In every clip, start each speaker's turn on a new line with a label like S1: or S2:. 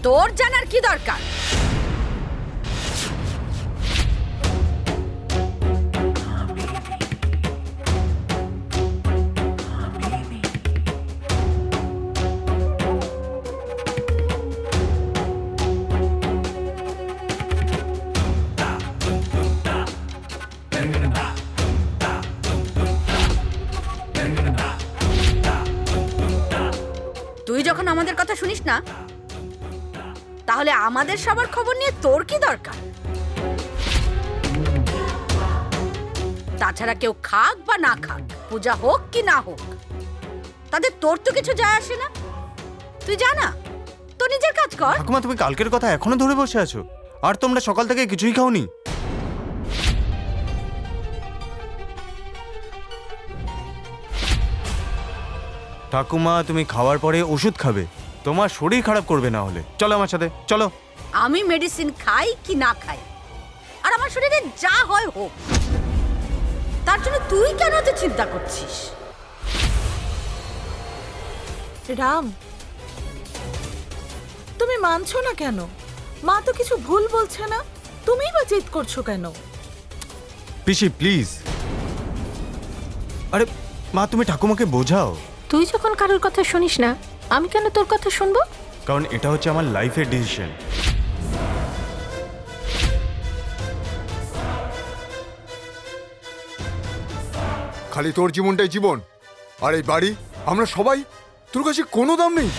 S1: তোর জানার কি দরকার? তুই যখন আমাদের কথা শুনিস না, তাহলে আমাদের সবার খবর নিয়ে তোর কি দরকার? তাছাড়া কেউ খাক বা না খাক, পূজা হোক কি না হোক, তাদের তোর তো কিছু যায় আসে না। তুই জানা, তো নিজের কাজ কর।
S2: ঠাকুমা, তুমি কালকের কথা এখনো ধরে বসে আছো? আর তোমরা সকাল থেকে কিছুই খাওনি? ঠাকুমা, তুমি খাওয়ার পরে ওষুধ খাবে, তোমার শরীর খারাপ করবে না হলে। চলো আমার সাথে, চলো।
S1: আমি মেডিসিন খাই কি না খাই, আর আমার শরীরে যা হয় হোক, তার জন্য তুই কেন এত চিন্তা করছিস?
S3: রাম, তুমি মানছো না কেন? মা তো কিছু ভুল বলছে না, তুমিই বা জেদ করছো কেন?
S2: পিসি প্লিজ। আরে মা, তুমি ঠাকুমাকে বোঝাও।
S4: তুই যখন কারোর কথা শুনিস না, আমি কেন তোর কথা শুনবো?
S2: কারণ এটা হচ্ছে আমার লাইফের ডিসিশন।
S5: খালি তোর জীবনটাই জীবন, আর এই বাড়ি আমরা সবাই, তোর কাছে কোনো দাম নেই।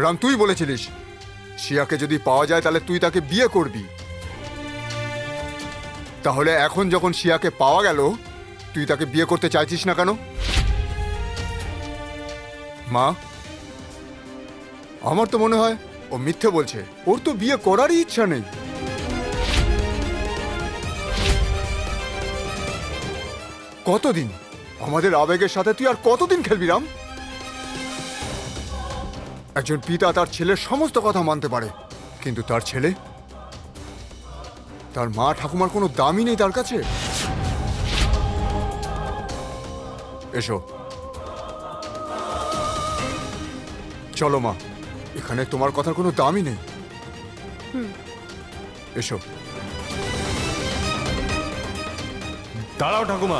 S5: রাম, তুই বলেছিলিস শিয়াকে যদি পাওয়া যায় তাহলে তুই তাকে বিয়ে করবি। তাহলে এখন যখন শিয়াকে পাওয়া গেল, তুই তাকে বিয়ে করতে চাইছিস না কেন? মা, আমার তো মনে হয় ও মিথ্যে বলছে। ওর তো বিয়ে করারই ইচ্ছা নেই। কতদিন আমাদের আবেগের সাথে তুই আর কতদিন খেলবি রাম? একজন পিতা তার ছেলের সমস্ত কথা মানতে পারে, কিন্তু তার ছেলে, তার মা ঠাকুমার কোনো দামই নেই তার কাছে। এসো, চলো মা, এখানে তোমার কথার কোনো দামই নেই। এসো।
S2: দাঁড়াও ঠাকুমা।